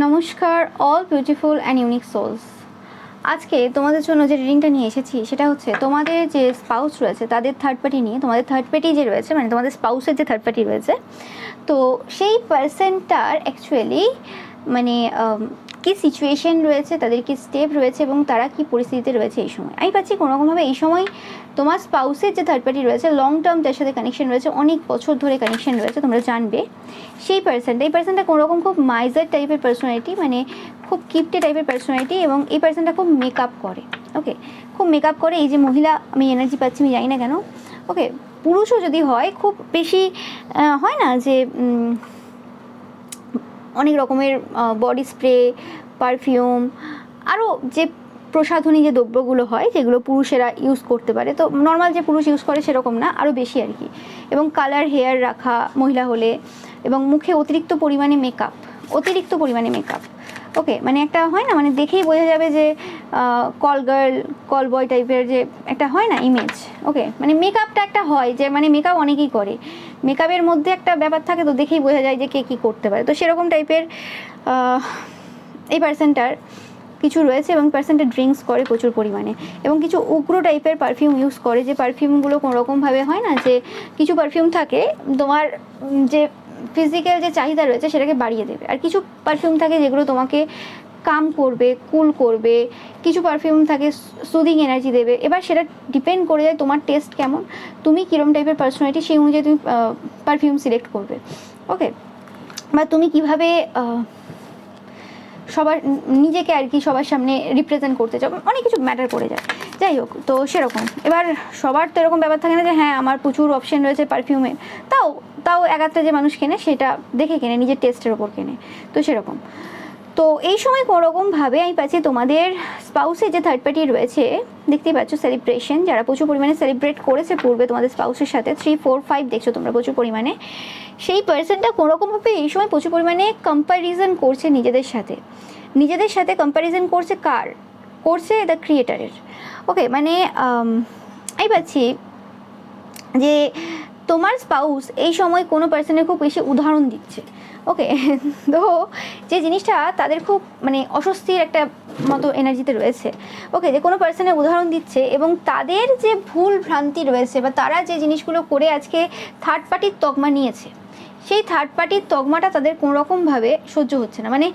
নমস্কার all beautiful and unique souls. আজকে তোমাদের জন্য যে রিডিংটা নিয়ে এসেছি সেটা হচ্ছে তোমাদের যে স্পাউস রয়েছে তাদের থার্ড পার্টি নিয়ে। তোমাদের থার্ড পার্টি যে রয়েছে মানে তোমাদের স্পাউসের যে থার্ড পার্টি রয়েছে, তো সেই পার্সনটার অ্যাকচুয়ালি মানে কী সিচুয়েশন রয়েছে, তাদের কি স্টেপ রয়েছে এবং তারা কি পরিস্থিতিতে রয়েছে এই সময়। আমি পাচ্ছি কোনোরকমভাবে এই সময় তোমার স্পাউসের যে থার্ড পার্টি রয়েছে লং টার্ম তার সাথে কানেকশন রয়েছে, অনেক বছর ধরে কানেকশন রয়েছে, তোমরা জানবে সেই পার্সনটা কোনোরকম খুব মাইজার টাইপের পার্সোনালিটি, মানে খুব কিপটে টাইপের পার্সোনালিটি, এবং এই পার্সনটা খুব মেকআপ করে। ওকে, খুব মেকআপ করে। এই যে মহিলা আমি এনার্জি পাচ্ছি, আমি জানি না কেন। ওকে, পুরুষও যদি হয় খুব বেশি হয় না যে অনেক রকমের বডি স্প্রে, পারফিউম, আরও যে প্রসাধনী যে দ্রব্যগুলো হয় যেগুলো পুরুষেরা ইউজ করতে পারে, তো নর্মাল যে পুরুষ ইউজ করে সেরকম না, আরও বেশি আর কি। এবং কালার হেয়ার রাখা মহিলা হলে, এবং মুখে অতিরিক্ত পরিমাণে মেকআপ। ওকে, মানে একটা হয় না, মানে দেখেই বোঝা যাবে যে কল গার্ল, কল বয় টাইপের যে একটা হয় না ইমেজ। ওকে, মানে মেকআপটা একটা হয় যে মানে মেকআপ অনেকেই করে, মেকআপের মধ্যে একটা ব্যাপার থাকে, তো দেখেই বোঝা যায় যে কে কী করতে পারে। তো সেরকম টাইপের এই পার্সনটার কিছু রয়েছে, এবং পার্সনটা ড্রিঙ্কস করে প্রচুর পরিমাণে, এবং কিছু উগ্র টাইপের পারফিউম ইউজ করে, যে পারফিউমগুলো কোনোরকমভাবে হয় না যে কিছু পারফিউম থাকে তোমার যে ফিজিক্যাল যে চাহিদা রয়েছে সেটাকে বাড়িয়ে দেবে, আর কিছু পারফিউম থাকে যেগুলো তোমাকে কাম করবে, কুল করবে, কিছু পারফিউম থাকে সুদিং এনার্জি দেবে। এবার সেটা ডিপেন্ড করে যায় তোমার টেস্ট কেমন, তুমি কীরকম টাইপের পার্সোনালিটি, সেই অনুযায়ী তুমি পারফিউম সিলেক্ট করবে। ওকে, বা তুমি কীভাবে সবার নিজেকে আর কি সবার সামনে রিপ্রেজেন্ট করতে চাও, অনেক কিছু ম্যাটার করে যায়। যাই হোক, তো সেরকম এবার সবার তো এরকম ব্যাপার থাকে না যে হ্যাঁ আমার প্রচুর অপশন রয়েছে পারফিউমের, তাও এক একটা যে মানুষ কেনে সেটা দেখে কেনে, নিজের টেস্টের ওপর কেনে, তো সেরকম। তো এই সময় কোনোরকমভাবে আমি পাচ্ছি তোমাদের স্পাউসের যে থার্ড পার্টি রয়েছে, দেখতেই পাচ্ছ সেলিব্রেশন, যারা প্রচুর পরিমাণে সেলিব্রেট করেছে পূর্বে তোমাদের স্পাউসের সাথে, 3, 4, 5 দেখছো তোমরা প্রচুর পরিমাণে, সেই পার্সনটা কোনোরকমভাবে এই সময় প্রচুর পরিমাণে কম্প্যারিজন করছে নিজেদের সাথে কম্প্যারিজন করছে, কার করছে? দ্য ক্রিয়েটারের। ওকে, মানে আমি পাচ্ছি যে তোমার স্পাউস এই সময় কোনো পার্সনের খুব বেশি উদাহরণ দিচ্ছে। ওকে, তো যে জিনিসটা তাদের খুব মানে অস্বস্তির একটা মতো এনার্জিতে রয়েছে। ওকে, যে কোনো পার্সনের উদাহরণ দিচ্ছে, এবং তাদের যে ভুল ভ্রান্তি রয়েছে বা তারা যে জিনিসগুলো করে আজকে থার্ড পার্টির তকমা নিয়েছে, সেই থার্ড পার্টির তকমাটা তাদের কোনোরকমভাবে সহ্য হচ্ছে না। মানে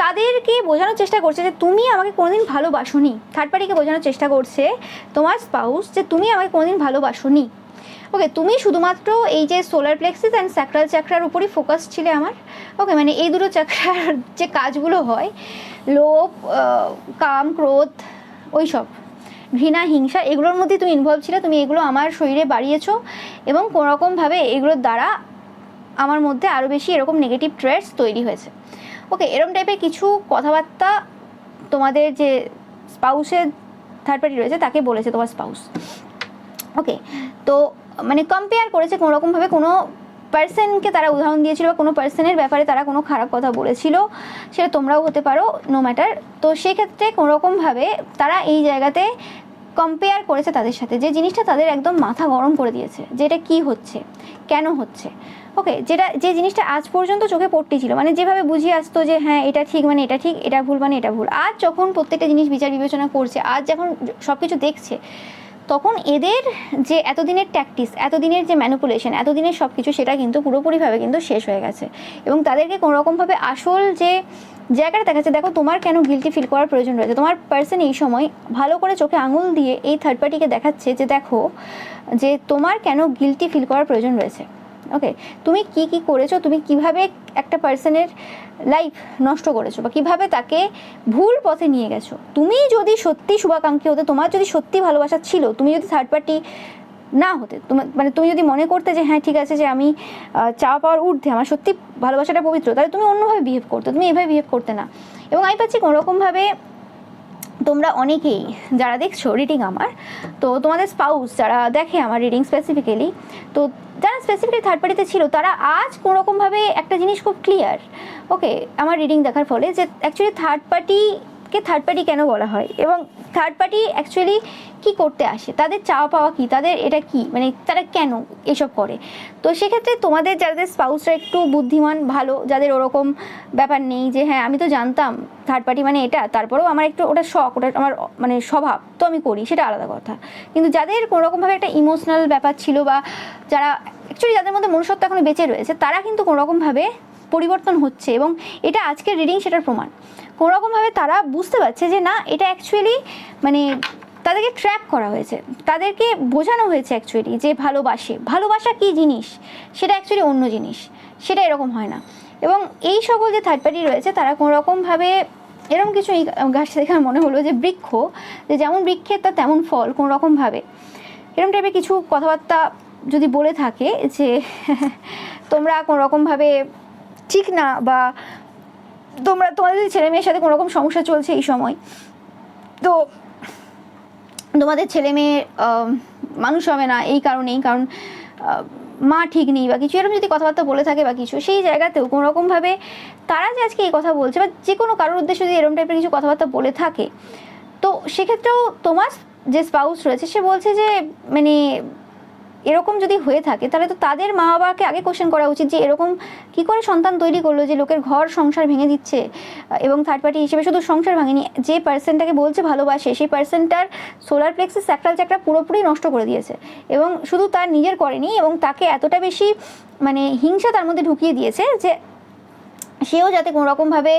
তাদেরকে বোঝানোর চেষ্টা করছে যে তুমি আমাকে কোনোদিন ভালোবাসোনি, থার্ড পার্টিকে বোঝানোর চেষ্টা করছে তোমার স্পাউস যে তুমি আমাকে কোনোদিন ভালোবাসোনি। ওকে, তুমি শুধুমাত্র এই যে সোলার প্লেক্সিস অ্যান্ড স্যাক্রাল চাকরার উপরই ফোকাস ছিলে আমার। ওকে, মানে এই দুটো চাকরার যে কাজগুলো হয়, লোভ, কাম, ক্রোধ, ওইসব ঘৃণা, হিংসা, এগুলোর মধ্যে তুমি ইনভলভ ছিলে, তুমি এগুলো আমার শরীরে বাড়িয়েছো, এবং কোনোরকমভাবে এগুলোর দ্বারা আমার মধ্যে আরও বেশি এরকম নেগেটিভ ট্রেটস তৈরি হয়েছে। ওকে, এরকম টাইপের কিছু কথাবার্তা তোমাদের যে স্পাউসের থার্ড পার্টি রয়েছে তাকে বলেছে তোমার স্পাউস। ওকে, তো মানে কম্পেয়ার করেছে কোনোরকমভাবে, কোনো পার্সনকে তারা উদাহরণ দিয়েছিল বা কোনো পার্সনের ব্যাপারে তারা কোনো খারাপ কথা বলেছিল, সেটা তোমরাও হতে পারো, নো ম্যাটার। তো সেক্ষেত্রে কোনোরকমভাবে তারা এই জায়গাতে কম্পেয়ার করেছে তাদের সাথে, যে জিনিসটা তাদের একদম মাথা গরম করে দিয়েছে, যে এটা কী হচ্ছে, কেন হচ্ছে। ওকে, যে জিনিসটা আজ পর্যন্ত চোখে পড়তে ছিল, মানে যেভাবে বুঝিয়ে আসতো যে হ্যাঁ এটা ঠিক মানে এটা ঠিক, এটা ভুল মানে এটা ভুল, আজ যখন প্রত্যেকটা জিনিস বিচার বিবেচনা করছে, আজ যখন সব কিছু দেখছে, তখন এদের যে এতদিনের ট্যাকটিস, এতদিনের যে ম্যানিপুলেশন, এতদিনের সব কিছু, সেটা কিন্তু পুরোপুরিভাবে কিন্তু শেষ হয়ে গেছে। এবং তাদেরকে কোনোরকমভাবে আসল যে জায়গাটা দেখাচ্ছে, দেখো তোমার কেন গিল্টি ফিল করার প্রয়োজন রয়েছে। তোমার পার্সন এই সময় ভালো করে চোখে আঙুল দিয়ে এই থার্ড পার্টিকে দেখাচ্ছে যে দেখো যে তোমার কেন গিল্টি ফিল করার প্রয়োজন রয়েছে। ওকে, তুমি কি কি করেছো, তুমি কিভাবে একটা পার্সনের লাইফ নষ্ট করেছো, বা কিভাবে তাকে ভুল পথে নিয়ে গেছো। তুমি যদি সত্যি শুভাকাঙ্ক্ষী হতে, তোমার যদি সত্যি ভালোবাসা ছিল, তুমি যদি থার্ড পার্টি না হতে, মানে তুমি যদি মনে করতে যে হ্যাঁ ঠিক আছে যে আমি চাওয়া পাওয়ার ঊর্ধ্বে, আমার সত্যি ভালোবাসাটা পবিত্র, তাহলে তুমি অন্যভাবে বিহেভ করতে, তুমি এভাবে বিহেভ করতে না। এবং আমি পাচ্ছি কোনোরকমভাবে তোমরা অনেকেই যারা দেখছো রিডিং আমার, তো তোমাদের স্পাউস যারা দেখে আমার রিডিং স্পেসিফিক্যালি, তো যারা স্পেসিফিক্যালি থার্ড পার্টিতে ছিল, তারা আজ কোনোরকমভাবে একটা জিনিস খুব ক্লিয়ার। ওকে, আমার রিডিং দেখার ফলে, যে অ্যাকচুয়ালি থার্ড পার্টি কে থার্ড পার্টি কেন বলা হয় এবং থার্ড পার্টি অ্যাকচুয়ালি কী করতে আসে, তাদের চাওয়া পাওয়া কী, তাদের এটা কি, মানে তারা কেন এসব করে। তো সেক্ষেত্রে তোমাদের যাদের স্পাউসরা একটু বুদ্ধিমান ভালো, যাদের ওরকম ব্যাপার নেই যে হ্যাঁ আমি তো জানতাম থার্ড পার্টি মানে এটা, তারপরেও আমার একটু ওটা শখ, ওটা আমার মানে স্বভাব, তো আমি করি, সেটা আলাদা কথা। কিন্তু যাদের কোনোরকমভাবে একটা ইমোশনাল ব্যাপার ছিল বা যারা অ্যাকচুয়ালি যাদের মধ্যে মনুষ্যত্ব এখনো বেঁচে রয়েছে, তারা কিন্তু কোনোরকমভাবে পরিবর্তন হচ্ছে এবং এটা আজকের রিডিং সেটার প্রমাণ। কোনোরকমভাবে তারা বুঝতে পারছে যে না, এটা অ্যাকচুয়ালি মানে তাদেরকে ট্র্যাপ করা হয়েছে, তাদেরকে বোঝানো হয়েছে অ্যাকচুয়ালি যে ভালোবাসা কী জিনিস, সেটা অ্যাকচুয়ালি অন্য জিনিস, সেটা এরকম হয় না। এবং এই সকল যে থার্ড পার্টি রয়েছে তারা কোনোরকমভাবে এরকম কিছু, এই গাছটা দেখে মনে হলো যে বৃক্ষ, যে যেমন বৃক্ষের তার তেমন ফল, কোনোরকমভাবে এরকম টাইপের কিছু কথাবার্তা যদি বলে থাকে যে তোমরা কোনোরকমভাবে ঠিক না, বা তোমাদের যদি ছেলে মেয়ের সাথে কোনোরকম সমস্যা চলছে এই সময়, তো তোমাদের ছেলে মেয়ে মানুষ হবে না এই কারণেই, কারণ মা ঠিক নেই বা কিছু এরকম যদি কথাবার্তা বলে থাকে বা কিছু, সেই জায়গাতেও কোনোরকমভাবে তারা যে আজকে এই কথা বলছে বা যে কোনো কারোর উদ্দেশ্যে যদি এরকম টাইপের কিছু কথাবার্তা বলে থাকে, তো সেক্ষেত্রেও তোমার যে স্পাউস রয়েছে সে বলছে যে মানে এরকম যদি হয়ে থাকে তাহলে তো তাদের মা বাবাকে আগে কোশ্চেন করা উচিত যে এরকম কি করে সন্তান তৈরি করলো যে লোকের ঘর সংসার ভেঙে দিচ্ছে, এবং থার্ড পার্টি হিসেবে শুধু সংসার ভাঙেনি, যে পার্সনটাকে বলছে ভালোবাসে সেই পার্সনটার সোলার প্লেক্সের স্যাক্রাল চাকরা পুরোপুরি নষ্ট করে দিয়েছে, এবং শুধু তার নিজের করেনি এবং তাকে এতটা বেশি মানে হিংসা তার মধ্যে ঢুকিয়ে দিয়েছে যে সেও যাতে কোনোরকমভাবে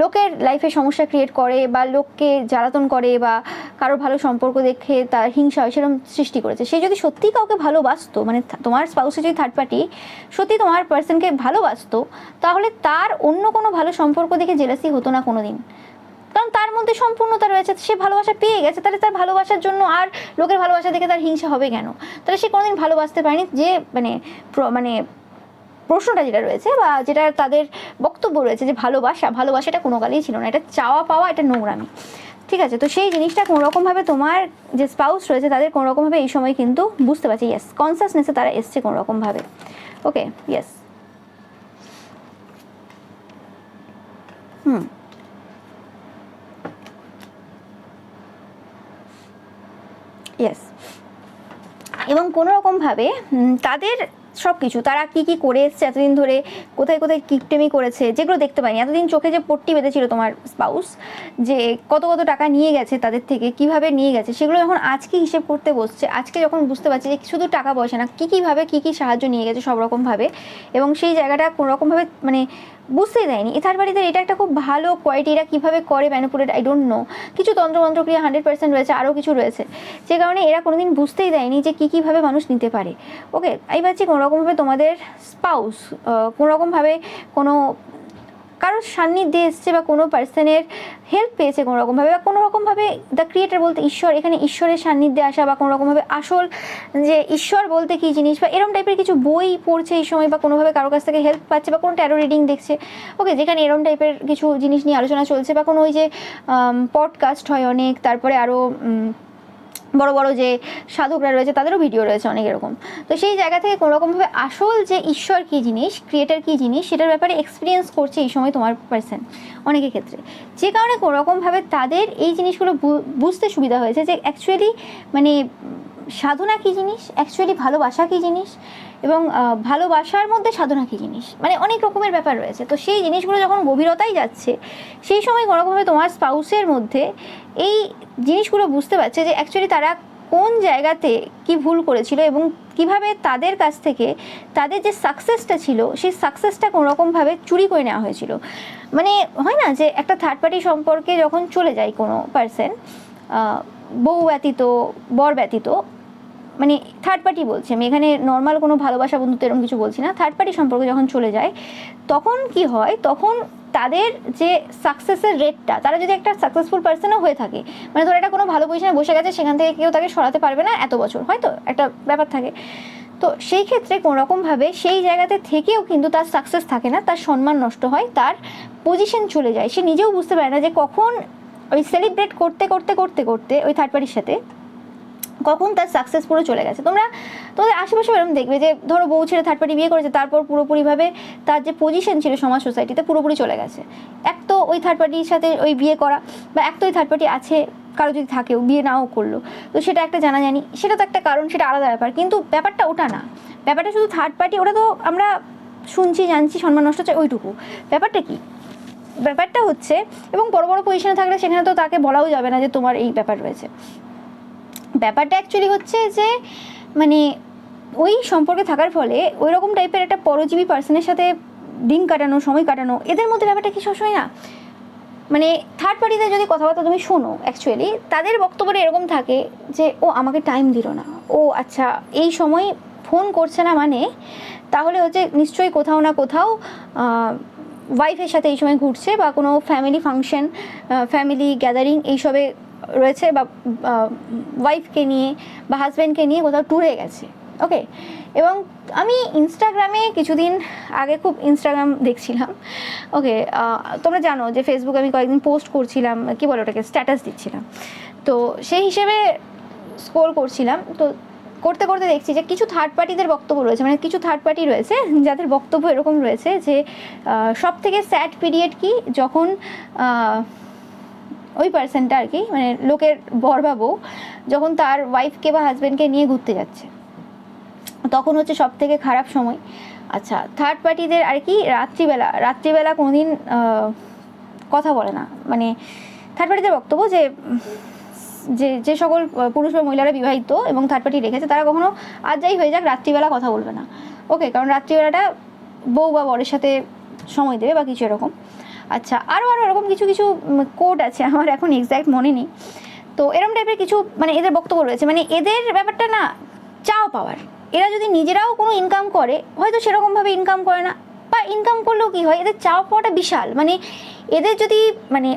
লোকের লাইফে সমস্যা ক্রিয়েট করে বা লোককে জ্বালাতন করে বা কারো ভালো সম্পর্ক দেখে তার হিংসা হয়, সেরকম সৃষ্টি করেছে। সে যদি সত্যিই কাউকে ভালোবাসতো, মানে তোমার স্পাউসে যদি থার্ড পার্টি সত্যি তোমার পার্সনকে ভালোবাসতো, তাহলে তার অন্য কোনো ভালো সম্পর্ক দেখে জেলাসি হতো না কোনো দিন, কারণ তার মধ্যে সম্পূর্ণতা রয়েছে, সে ভালোবাসা পেয়ে গেছে, তাহলে তার ভালোবাসার জন্য আর লোকের ভালোবাসা দেখে তার হিংসা হবে কেন? তাহলে সে কোনোদিন ভালোবাসতে পারেনি। যে মানে প্রশ্নটা যেটা রয়েছে বা যেটা তাদের বক্তব্য রয়েছে যে ভালোবাসাটা কোনো কালেই ছিল না, এটা চাওয়া পাওয়া, এটা নোংরামি, ঠিক আছে? তো সেই জিনিসটা কোনোরকমভাবে তোমার যে স্পাউস রয়েছে তাদের কোনোরকমভাবে এই সময় কিন্তু বুঝতে পারছে, ইয়েস, কনসাসনেসে তারা এসছে কোনোরকমভাবে। ওকে, ইয়েস, ইয়েস। এবং কোনোরকমভাবে তাদের সব কিছু তারা কী কী করে এসছে এতদিন ধরে, কোথায় কোথায় কিপটেমি করেছে, যেগুলো দেখতে পাইনি এতদিন, চোখে যে পট্টি বেঁধেছিল তোমার স্পাউস, যে কত কত টাকা নিয়ে গেছে তাদের থেকে, কিভাবে নিয়ে গেছে, সেগুলো যখন আজকে হিসেব করতে বসছে, আজকে যখন বুঝতে পারছে যে শুধু টাকা পয়সা না, কীভাবে কী সাহায্য নিয়ে গেছে সব রকমভাবে, এবং সেই জায়গাটা কোনোরকমভাবে মানে বুঝতেই দেয়নি। এই থার্ড পার্টিদের এটা একটা খুব ভালো কোয়ালিটি, এরা কীভাবে করে ম্যানিপুলেট আই ডোন্ট নো, কিছু তন্ত্রমন্ত্রক্রিয়া 100% রয়েছে, আরও কিছু রয়েছে, যে কারণে এরা কোনোদিন বুঝতেই দেয়নি যে কীভাবে মানুষ নিতে পারে। ওকে, এই পাচ্ছি কোনোরকমভাবে তোমাদের স্পাউস কোনোরকমভাবে কোনো কারোর সান্নিধ্যে এসছে বা কোনো পার্সনের হেল্প পেয়েছে কোনোরকমভাবে, বা কোনোরকমভাবে দ্য ক্রিয়েটার বলতে ঈশ্বর, এখানে ঈশ্বরের সান্নিধ্যে আসা বা কোনোরকমভাবে আসল যে ঈশ্বর বলতে কী জিনিস বা এরম টাইপের কিছু বই পড়ছে এই সময়, বা কোনোভাবে কারোর কাছ থেকে হেল্প পাচ্ছে বা কোনো ট্যারো রিডিং দেখছে। ওকে, যেখানে এরম টাইপের কিছু জিনিস নিয়ে আলোচনা চলছে, বা কোনো ওই যে পডকাস্ট হয় অনেক, তারপরে আরও বড় বড় যে সাধকরা রয়েছে তাদেরও ভিডিও রয়েছে অনেক এরকম। তো সেই জায়গা থেকে কোনোরকমভাবে আসল যে ঈশ্বর কী জিনিস, ক্রিয়েটার কী জিনিস, সেটার ব্যাপারে এক্সপিরিয়েন্স করছে এই সময় তোমার পার্সন অনেকের ক্ষেত্রে, যে কারণে কোনোরকমভাবে তাদের এই জিনিসগুলো বুঝতে সুবিধা হয়েছে যে অ্যাকচুয়ালি মানে সাধনা কী জিনিস, অ্যাকচুয়ালি ভালোবাসা কী জিনিস, এবং ভালোবাসার মধ্যে সাধনা কী জিনিস, মানে অনেক রকমের ব্যাপার রয়েছে। তো সেই জিনিসগুলো যখন গভীরতায় যাচ্ছে, সেই সময় কোনোরকমভাবে তোমার স্পাউসের মধ্যে এই জিনিসগুলো বুঝতে পারছে যে অ্যাকচুয়ালি তারা কোন জায়গাতে কি ভুল করেছিল এবং কিভাবে তাদের কাছ থেকে তাদের যে সাকসেসটা ছিল সেই সাকসেসটা কোনোরকমভাবে চুরি করে নেওয়া হয়েছিল। মানে হয় না যে একটা থার্ড পার্টি সম্পর্কে যখন চলে যায় কোনো পার্সন, বউ ব্যতীত, বর ব্যতীত, মানে থার্ড পার্টি বলছি আমি এখানে, নর্মাল কোনো ভালোবাসা বন্ধুত্ব এরকম কিছু বলছি না, থার্ড পার্টি সম্পর্কে যখন চলে যায় তখন কি হয়, তখন তাদের যে সাকসেসের রেটটা, তারা যদি একটা সাকসেসফুল পার্সনও হয়ে থাকে, মানে ধরো একটা কোনো ভালো পজিশনে বসে গেছে, সেখান থেকে কেউ তাকে সরাতে পারবে না এত বছর, হয়তো একটা ব্যাপার থাকে, তো সেই ক্ষেত্রে কোনোরকমভাবে সেই জায়গাতে থেকেও কিন্তু তার সাকসেস থাকে না, তার সম্মান নষ্ট হয়, তার পজিশন চলে যায়, সে নিজেও বুঝতে পারে না যে কখন ওই সেলিব্রেট করতে করতে করতে করতে ওই থার্ড পার্টির সাথে কখন তার সাকসেস পুরো চলে গেছে। তোমাদের আশেপাশে এরকম দেখবে যে ধরো বউ ছেড়ে থার্ড পার্টি বিয়ে করেছে, তারপর পুরোপুরিভাবে তার যে পজিশন ছিল সমাজ সোসাইটিতে পুরোপুরি চলে গেছে। এক তো ওই থার্ড পার্টির সাথে ওই বিয়ে করা, বা এক তো ওই থার্ড পার্টি আছে, কারো যদি থাকেও বিয়ে নাও করলো, তো সেটা একটা জানি সেটা তো একটা কারণ, সেটা আলাদা ব্যাপার। কিন্তু ব্যাপারটা ওটা না, ব্যাপারটা শুধু থার্ড পার্টি, ওটা তো আমরা শুনছি জানছি সম্মান নষ্ট চাই ওইটুকু। ব্যাপারটা কি, ব্যাপারটা হচ্ছে, এবং বড় বড় পজিশনে থাকলে সেখানে তো তাকে বলাও যাবে না যে তোমার এই ব্যাপার রয়েছে। ব্যাপারটা অ্যাকচুয়ালি হচ্ছে যে মানে ওই সম্পর্কে থাকার ফলে ওই রকম টাইপের একটা পরজীবী পার্সনের সাথে দিন কাটানো, সময় কাটানো, এদের মধ্যে ব্যাপারটা কি সবসময় না, মানে থার্ড পার্টিতে যদি কথাবার্তা তুমি শোনো, অ্যাকচুয়ালি তাদের বক্তব্যটা এরকম থাকে যে ও আমাকে টাইম দিল না, ও আচ্ছা এই সময় ফোন করছে না, মানে তাহলে হচ্ছে নিশ্চয়ই কোথাও না কোথাও ওয়াইফের সাথে এই সময় ঘুরছে, বা কোনো ফ্যামিলি ফাংশন, ফ্যামিলি গ্যাদারিং এইসবে রয়েছে, বা ওয়াইফকে নিয়ে বা হাজব্যান্ডকে নিয়ে কোথাও ট্যুরে গেছে। ওকে, এবং আমি ইনস্টাগ্রামে কিছুদিন আগে খুব ইনস্টাগ্রাম দেখছিলাম। ওকে, তোমরা জানো যে ফেসবুকে আমি কয়েকদিন পোস্ট করছিলাম, কি বলে ওটাকে, স্ট্যাটাস দিচ্ছিলাম। তো সেই হিসেবে স্ক্রল করছিলাম, তো করতে করতে দেখছি যে কিছু থার্ড পার্টিদের বক্তব্য রয়েছে, মানে কিছু থার্ড পার্টি রয়েছে যাদের বক্তব্য এরকম রয়েছে যে সব থেকে স্যাড পিরিয়ড কি, যখন ওই পার্সনটা আর কি, মানে লোকের বর বা বউ যখন তার ওয়াইফকে বা হাজব্যান্ডকে নিয়ে ঘুরতে যাচ্ছে, তখন হচ্ছে সব থেকে খারাপ সময়। আচ্ছা, থার্ড পার্টিদের আর কি রাত্রিবেলা কোনোদিন কথা বলে না, মানে থার্ড পার্টিদের বক্তব্য যে যে সকল পুরুষ বা মহিলারা বিবাহিত এবং থার্ড পার্টি রেখেছে, তারা কখনো আর যাই হয়ে যাক রাত্রিবেলা কথা বলবে না। ওকে, কারণ রাত্রিবেলাটা বউ বা বরের সাথে সময় দেবে বা কিছু এরকম। আচ্ছা, আরও এরকম কিছু কোড আছে, আমার এখন এক্স্যাক্ট মনে নেই। তো এরকম টাইপের কিছু মানে এদের বক্তব্য রয়েছে, মানে এদের ব্যাপারটা না চাওয়া পাওয়ার। এরা যদি নিজেরাও কোনো ইনকাম করে, হয়তো সেরকমভাবে ইনকাম করে না, বা ইনকাম করলেও কী হয়, এদের চাওয়া পাওয়াটা বিশাল। মানে এদের যদি মানে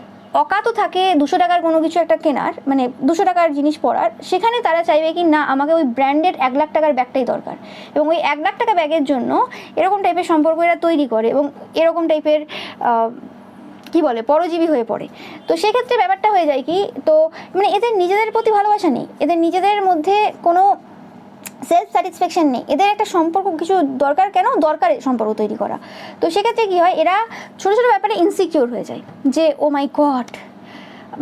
অকাতও থাকে 200 টাকার কোনো কিছু একটা কেনার, মানে 200 টাকার জিনিস পরার, সেখানে তারা চাইবে কি না আমাকে ওই ব্র্যান্ডেড 1 লাখ টাকার ব্যাগটাই দরকার, এবং ওই 1 লাখ টাকা ব্যাগের জন্য এরকম টাইপের সম্পর্ক এরা তৈরি করে, এবং এরকম টাইপের কি বলে পরজীবী হয়ে পড়ে। তো সেক্ষেত্রে ব্যাপারটা হয়ে যায় কি, তো মানে এদের নিজেদের প্রতি ভালোবাসা নেই, এদের নিজেদের মধ্যে কোনো সেলফ স্যাটিসফ্যাকশন নেই, এদের একটা সম্পর্ক কিছু দরকার, কেন দরকার সম্পর্ক তৈরি করা। তো সেক্ষেত্রে কী হয়, এরা ছোটো ছোটো ব্যাপারে ইনসিকিউর হয়ে যায় যে ও মাই গড,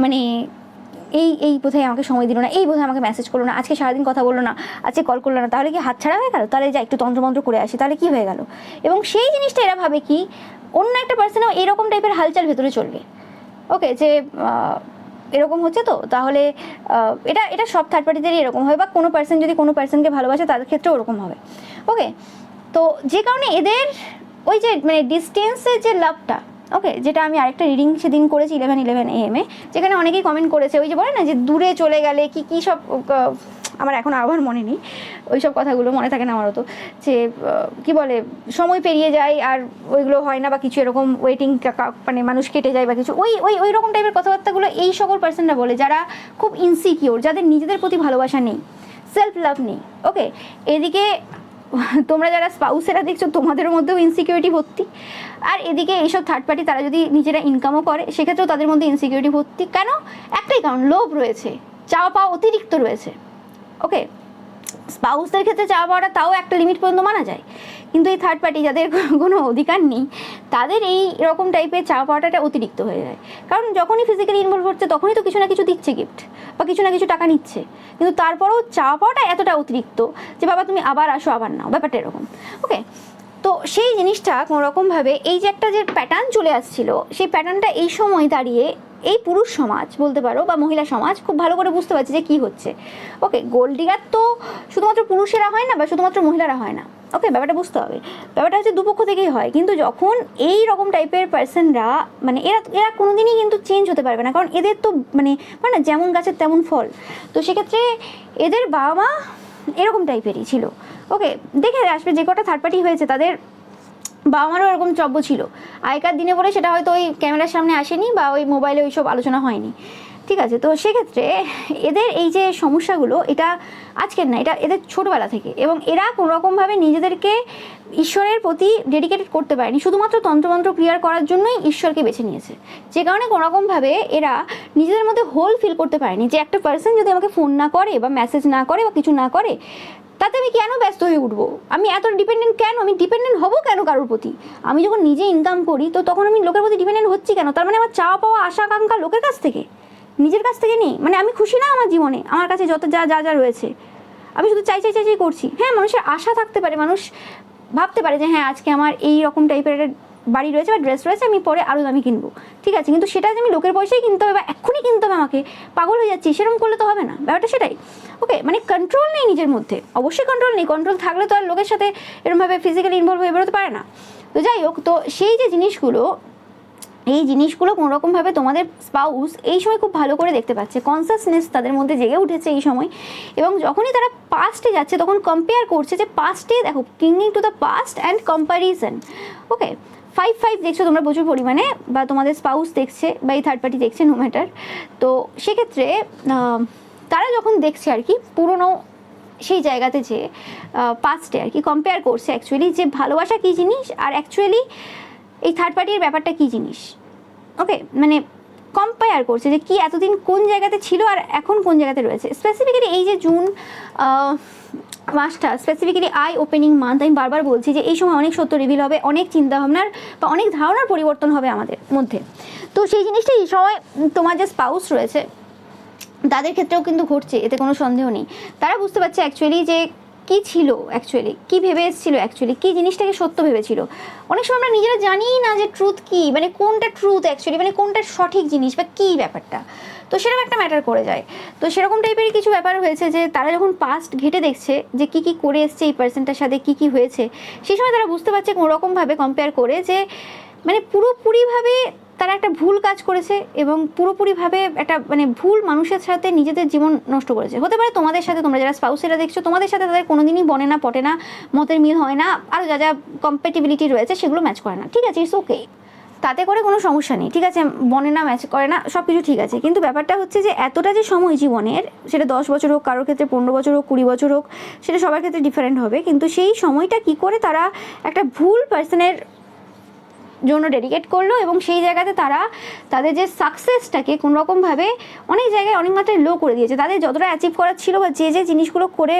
মানে এই বোধহয় আমাকে সময় দিল না, এই বোধহয় আমাকে মেসেজ করলো না, আজকে সারাদিন কথা বললো না, আজকে কল করলো না, তাহলে কি হাতছাড়া হয়ে গেল, তাহলে যা একটু তন্ত্রমন্ত্র করে আসি, তাহলে কি হয়ে গেল। এবং সেই জিনিসটা এরা ভাবে কি অন্য একটা পার্সনও এরকম টাইপের হালচাল ভেতরে চলবে। ওকে, যে এরকম হচ্ছে, তো তাহলে এটা সব থার্ড পার্টিদেরই এরকম হয়, বা কোনো পার্সন যদি কোনো পার্সনকে ভালোবাসে তাদের ক্ষেত্রেও ওরকম হবে। ওকে, তো যে কারণে এদের ওই যে মানে ডিস্টেন্সের যে লাভটা, ওকে, যেটা আমি আরেকটা রিডিং সেদিন করেছি 11 AM যেখানে অনেকেই কমেন্ট করেছে, ওই যে বলে না যে দূরে চলে গেলে কি সব, আমার এখন আবার মনে নেই ওই সব কথাগুলো, মনে থাকে না আমারও, তো যে কি বলে সময় পেরিয়ে যায় আর ওইগুলো হয় না বা কিছু এরকম, ওয়েটিং মানে মানুষ কেটে যায় বা কিছু, ওই রকম টাইপের কথাবার্তাগুলো এই সকল পার্সনরা বলে যারা খুব ইনসিকিওর, যাদের নিজেদের প্রতি ভালোবাসা নেই, সেলফ লাভ নেই। ওকে, এদিকে তোমরা যারা স্পাউসেরা দেখছো তোমাদের মধ্যেও ইনসিকিউরিটি ভর্তি, আর এদিকে এইসব থার্ড পার্টি তারা যদি নিজেরা ইনকামও করে সেক্ষেত্রেও তাদের মধ্যে ইনসিকিউরিটি ভর্তি। কেন? একটাই কারণ, লোভ রয়েছে, চাওয়া পাওয়া অতিরিক্ত রয়েছে। ওকে, স্পাউসদের ক্ষেত্রে চাওয়া পাওয়াটা তাও একটা লিমিট পর্যন্ত মানা যায়, কিন্তু এই থার্ড পার্টি যাদের কোনো অধিকার নেই তাদের এই রকম টাইপের চাওয়া পাওয়াটা অতিরিক্ত হয়ে যায়। কারণ যখনই ফিজিক্যালি ইনভলভ হচ্ছে তখনই তো কিছু না কিছু দিচ্ছে গিফট, বা কিছু না কিছু টাকা নিচ্ছে, কিন্তু তারপরেও চাওয়া পাওয়াটা এতটা অতিরিক্ত যে বাবা তুমি আবার আসো আবার নাও, ব্যাপারটা এরকম। ওকে, তো সেই জিনিসটা কোনোরকমভাবে এই যে একটা যে প্যাটার্ন চলে আসছিল, সেই প্যাটার্নটা এই সময় দাঁড়িয়ে এই পুরুষ সমাজ বলতে পারো বা মহিলা সমাজ খুব ভালো করে বুঝতে পারছে যে কী হচ্ছে। ওকে, গোল্ড ডিগার তো শুধুমাত্র পুরুষেরা হয় না বা শুধুমাত্র মহিলারা হয় না। ওকে, ব্যাপারটা বুঝতে হবে, ব্যাপারটা হচ্ছে দুপক্ষ থেকেই হয়। কিন্তু যখন এই রকম টাইপের পার্সনরা মানে এরা কোনোদিনই কিন্তু চেঞ্জ হতে পারবে না, কারণ এদের তো মানে না যেমন গাছের তেমন ফল। তো সেক্ষেত্রে এদের বাবা মা এরকম টাইপেরই ছিল। ওকে, দেখে আসবে যে কটা থার্ড পার্টি হয়েছে তাদের বাবা মারও এরকম চব্য ছিল। আগেকার দিনে বলে সেটা হয়তো ওই ক্যামেরার সামনে আসেনি বা ওই মোবাইলে ওইসব আলোচনা হয়নি। ঠিক আছে, তো সেক্ষেত্রে এদের এই যে সমস্যাগুলো এটা আজকের না, এটা এদের ছোটবেলা থেকে, এবং এরা কোনোরকমভাবে নিজেদেরকে ঈশ্বরের প্রতি ডেডিকেটেড করতে পারেনি, শুধুমাত্র তন্ত্রমন্ত্র ক্লিয়ার করার জন্যই ঈশ্বরকে বেছে নিয়েছে, যে কারণে কোনোরকমভাবে এরা নিজেদের মধ্যে হোল ফিল করতে পারেনি যে একটা পার্সন যদি আমাকে ফোন না করে বা মেসেজ না করে বা কিছু না করে, তাতে আমি কেন ব্যস্ত হয়ে উঠবো, আমি এত ডিপেন্ডেন্ট কেন, আমি ডিপেন্ডেন্ট হবো কেন কারোর প্রতি, আমি যখন নিজে ইনকাম করি তো তখন আমি লোকের প্রতি ডিপেন্ডেন্ট হচ্ছি কেন, তার মানে আমার চাওয়া পাওয়া আশা আকাঙ্ক্ষা লোকের কাছ থেকে, নিজের কাছ থেকে নেই, মানে আমি খুশি না আমার জীবনে, আমার কাছে যত যা যা যা রয়েছে আমি শুধু চাই চাই চাই চাই করছি। হ্যাঁ, মানুষের আশা থাকতে পারে, মানুষ ভাবতে পারে যে হ্যাঁ আজকে আমার এই রকম টাইপের একটা বাড়ি রয়েছে বা ড্রেস রয়েছে, আমি পরে আরও দামি কিনবো, ঠিক আছে, কিন্তু সেটা যে আমি লোকের পয়সায় কিনতে হবে বা এক্ষুনি কিনতে হবে আমাকে, পাগল হয়ে যাচ্ছি, সেরকম করলে তো হবে না, ব্যাপারটা সেটাই। ওকে, মানে কন্ট্রোল নেই নিজের মধ্যে, অবশ্যই কন্ট্রোল নেই, কন্ট্রোল থাকলে তো আর লোকের সাথে এরকমভাবে ফিজিক্যালি ইনভলভ হয়ে বেরোতে পারে না। তো যাই হোক, তো সেই যে জিনিসগুলো, এই জিনিসগুলো কোনোরকমভাবে তোমাদের স্পাউস এই সময় খুব ভালো করে দেখতে পাচ্ছে, কনসাসনেস তাদের মধ্যে জেগে উঠেছে এই সময়, এবং যখনই তারা পাস্টে যাচ্ছে তখন কম্পেয়ার করছে যে পাস্টে দেখো, clinging to the past and comparison. Okay, 5 দেখছো তোমরা প্রচুর পরিমাণে, বা তোমাদের স্পাউস দেখছে বা এই থার্ড পার্টি দেখছে, নো ম্যাটার। তো সেক্ষেত্রে তারা যখন দেখছে আর কি পুরনো সেই জায়গাতে যে পাস্টে আর কি কম্পেয়ার করছে অ্যাকচুয়ালি যে ভালোবাসা কী জিনিস আর অ্যাকচুয়ালি এই থার্ড পার্টির ব্যাপারটা কী জিনিস। ওকে, মানে কম্পেয়ার করছে যে কি এতদিন কোন জায়গাতে ছিল আর এখন কোন জায়গাতে রয়েছে। স্পেসিফিক্যালি এই যে জুন মাসটা স্পেসিফিক্যালি আই ওপেনিং মান্থ, আমি বারবার বলছি যে এই সময় অনেক সত্য রিভিল হবে, অনেক চিন্তাভাবনার বা অনেক ধারণার পরিবর্তন হবে আমাদের মধ্যে। তো সেই জিনিসটা এই সময় তোমার যে স্পাউস রয়েছে তাদের ক্ষেত্রেও কিন্তু ঘটছে, এতে কোনো সন্দেহ নেই। তারা বুঝতে পারছে অ্যাকচুয়ালি যে কী ছিল, অ্যাকচুয়ালি কী ভেবে এসেছিলো, অ্যাকচুয়ালি কী জিনিসটাকে সত্য ভেবেছিল। অনেক সময় আমরা নিজেরা জানিই না যে ট্রুথ কী, মানে কোনটা ট্রুথ অ্যাকচুয়ালি, মানে কোনটা সঠিক জিনিস বা কী ব্যাপারটা, তো সেরকম একটা ম্যাটার করে যায়। তো সেরকম টাইপের কিছু ব্যাপার হয়েছে যে তারা যখন পাস্ট ঘেটে দেখছে যে কী কী করে এসছে এই পার্সনটার সাথে, কী কী হয়েছে, সেই সময় তারা বুঝতে পারছে কোনোরকমভাবে কম্পেয়ার করে যে মানে পুরোপুরিভাবে তারা একটা ভুল কাজ করেছে এবং পুরোপুরিভাবে একটা মানে ভুল মানুষের সাথে নিজেদের জীবন নষ্ট করেছে। হতে পারে তোমাদের সাথে, তোমরা যারা স্পাউসেরা দেখছো তোমাদের সাথে তাদের কোনোদিনই বনে না, পটে না, মতের মিল হয় না, আরও যা যা কম্প্যাটিবিলিটি রয়েছে সেগুলো ম্যাচ করে না, ঠিক আছে, ইটস ওকে, তাতে করে কোনো সমস্যা নেই, ঠিক আছে, বনে না, ম্যাচ করে না, সব কিছু ঠিক আছে। কিন্তু ব্যাপারটা হচ্ছে যে এতটা যে সময় জীবনের, সেটা 10 বছর হোক, কারোর ক্ষেত্রে 15 বছর হোক, 20 বছর হোক, সেটা সবার ক্ষেত্রে ডিফারেন্ট হবে, কিন্তু সেই সময়টা কি করে তারা একটা ভুল পার্সনের জন্য ডেডিকেট করলো এবং সেই জায়গাতে তারা তাদের যে সাকসেসটাকে কোনোরকমভাবে অনেক জায়গায় অনেক মাত্রায় লো করে দিয়েছে। তাদের যতটা অ্যাচিভ করার ছিল বা যে যে জিনিসগুলো করে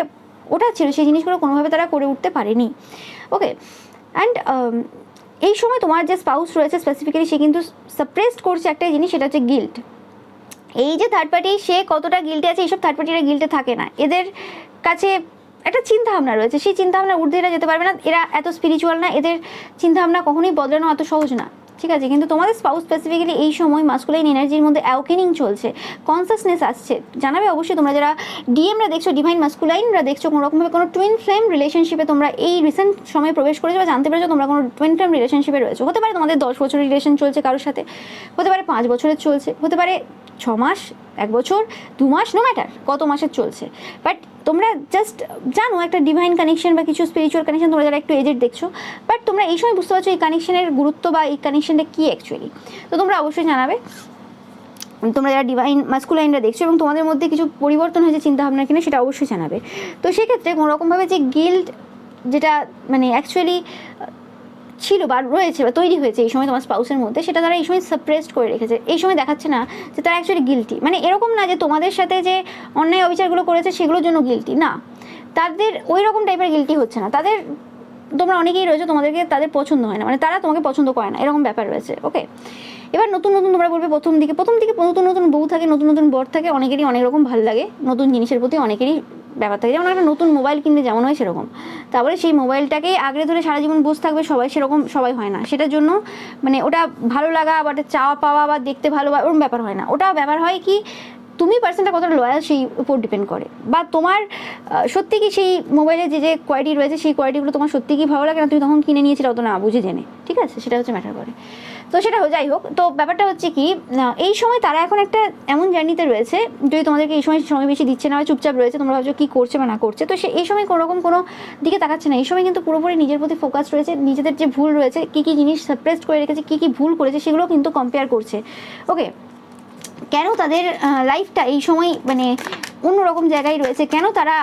ওঠার ছিল সেই জিনিসগুলো কোনোভাবে তারা করে উঠতে পারেনি। ওকে, অ্যান্ড এই সময় তোমার যে স্পাউস রয়েছে স্পেসিফিক্যালি সে কিন্তু সাপ্রেসড করছে একটা জিনিস, সেটা হচ্ছে গিল্ট। এই যে থার্ড পার্টি সে কতটা গিল্টে আছে, এইসব থার্ড পার্টিরা গিল্টে থাকে না, এদের কাছে একটা চিন্তাভাবনা রয়েছে, সেই চিন্তাভাবনার ঊর্ধ্বে এরা যেতে পারবে না, এরা এত স্পিরিচুয়াল না, এদের চিন্তাভাবনা কখনোই বদলানো এত সহজ না, ঠিক আছে। কিন্তু তোমাদের স্পাউস স্পেসিফিক্যালি এই সময় মাস্কুলাইন এনার্জির মধ্যে অ্যাওকেনিং চলছে, কনসাসনেস আসছে, জানাবে অবশ্যই। তোমরা যারা ডিএমরা দেখছো, ডিভাইন মাস্কুলাইনরা দেখছো, কোনো রকমভাবে কোনো টুইন ফ্লেম রিলেশনশিপে তোমরা এই রিসেন্ট সময়ে প্রবেশ করেছো বা জানতে পেরেছো তোমরা কোনো টুইন ফ্লেম রিলেশনশিপে রয়েছো। হতে পারে তোমাদের 10 বছরের রিলেশন চলছে কারোর সাথে, হতে পারে 5 বছরের চলছে, হতে পারে 6 মাস, 1 বছর, 2 মাস, নো ম্যাটার কত মাসের চলছে, বাট তোমরা জাস্ট জানো একটা ডিভাইন কানেকশন বা কিছু স্পিরিচুয়াল কানেকশন, তোমরা যারা একটু এজেড দেখছো, বাট তোমরা এই সময় বুঝতে পারছো এই কানেকশনের গুরুত্ব বা এই কানেকশনটা কী অ্যাকচুয়ালি। তো তোমরা অবশ্যই জানাবে তোমরা যারা ডিভাইন মাস্কুলাইনরা দেখছো এবং তোমাদের মধ্যে কিছু পরিবর্তন হয়েছে চিন্তাভাবনা কিনা, সেটা অবশ্যই জানাবে। তো সেক্ষেত্রে কোনোরকমভাবে যে গিল্ট যেটা মানে অ্যাকচুয়ালি ছিল বা রয়েছে বা তৈরি হয়েছে এই সময় তোমার স্পাউসের মধ্যে, সেটা তারা এই সময় সাপ্রেসড করে রেখেছে, এই সময় দেখাচ্ছে না যে তারা অ্যাকচুয়ালি গিল্টি। মানে এরকম না যে তোমাদের সাথে যে অন্যায় অবিচারগুলো করেছে সেগুলোর জন্য গিল্টি না, তাদের ওই রকম টাইপের গিল্টি হচ্ছে না, তাদের তোমরা অনেকেই রয়েছে তোমাদেরকে তাদের পছন্দ হয় না, মানে তারা তোমাকে পছন্দ করে না, এরকম ব্যাপার রয়েছে। ওকে, এবার নতুন নতুন তোমরা বলবে প্রথম দিকে নতুন নতুন বউ থাকে, নতুন নতুন বর থাকে, অনেকেরই অনেক রকম ভালো লাগে, নতুন জিনিসের প্রতি অনেকেরই ব্যাপার থাকে, যেমন একটা নতুন মোবাইল কিনতে যেমন হয় সেরকম, তারপরে সেই মোবাইলটাকেই আগড়ে ধরে সারা জীবন বসে থাকবে সবাই, সেরকম সবাই হয় না, সেটার জন্য মানে ওটা ভালো লাগা বা চাওয়া পাওয়া বা দেখতে ভালো বা ওরকম ব্যাপার হয় না, ওটা ব্যাপার হয় কি তুমি পার্সনটা কতটা লয়াল সেই উপর ডিপেন্ড করে, বা তোমার সত্যি কি সেই মোবাইলে যে যে কোয়ালিটি রয়েছে সেই কোয়ালিটিগুলো তোমার সত্যি কি ভালো লাগে না, তুমি তখন কিনে নিয়েছিলে অত না বুঝে জেনে, ঠিক আছে, সেটা হচ্ছে ম্যাটার করে। তো সেটা যাই হোক, তো ব্যাপারটা হচ্ছে কি এই সময় তারা এখন একটা এমন জার্নিতে রয়েছে, যদি তোমাদেরকে এই সময় বেশি দিচ্ছে না, চুপচাপ রয়েছে, তোমরা ভাবছো কী করছে বা না করছে, তো সে এই সময় কোনোরকম কোনো দিকে তাকাচ্ছে না, এই সময় কিন্তু পুরোপুরি নিজের প্রতি ফোকাস রয়েছে, নিজেদের যে ভুল রয়েছে, কী কী জিনিস সাপ্রেসড করে রেখেছে, কী কী ভুল করেছে সেগুলো কিন্তু কম্পেয়ার করছে। ওকে, কেন তাদের লাইফটা এই সময় মানে অন্যরকম জায়গায় রয়েছে, কেন তারা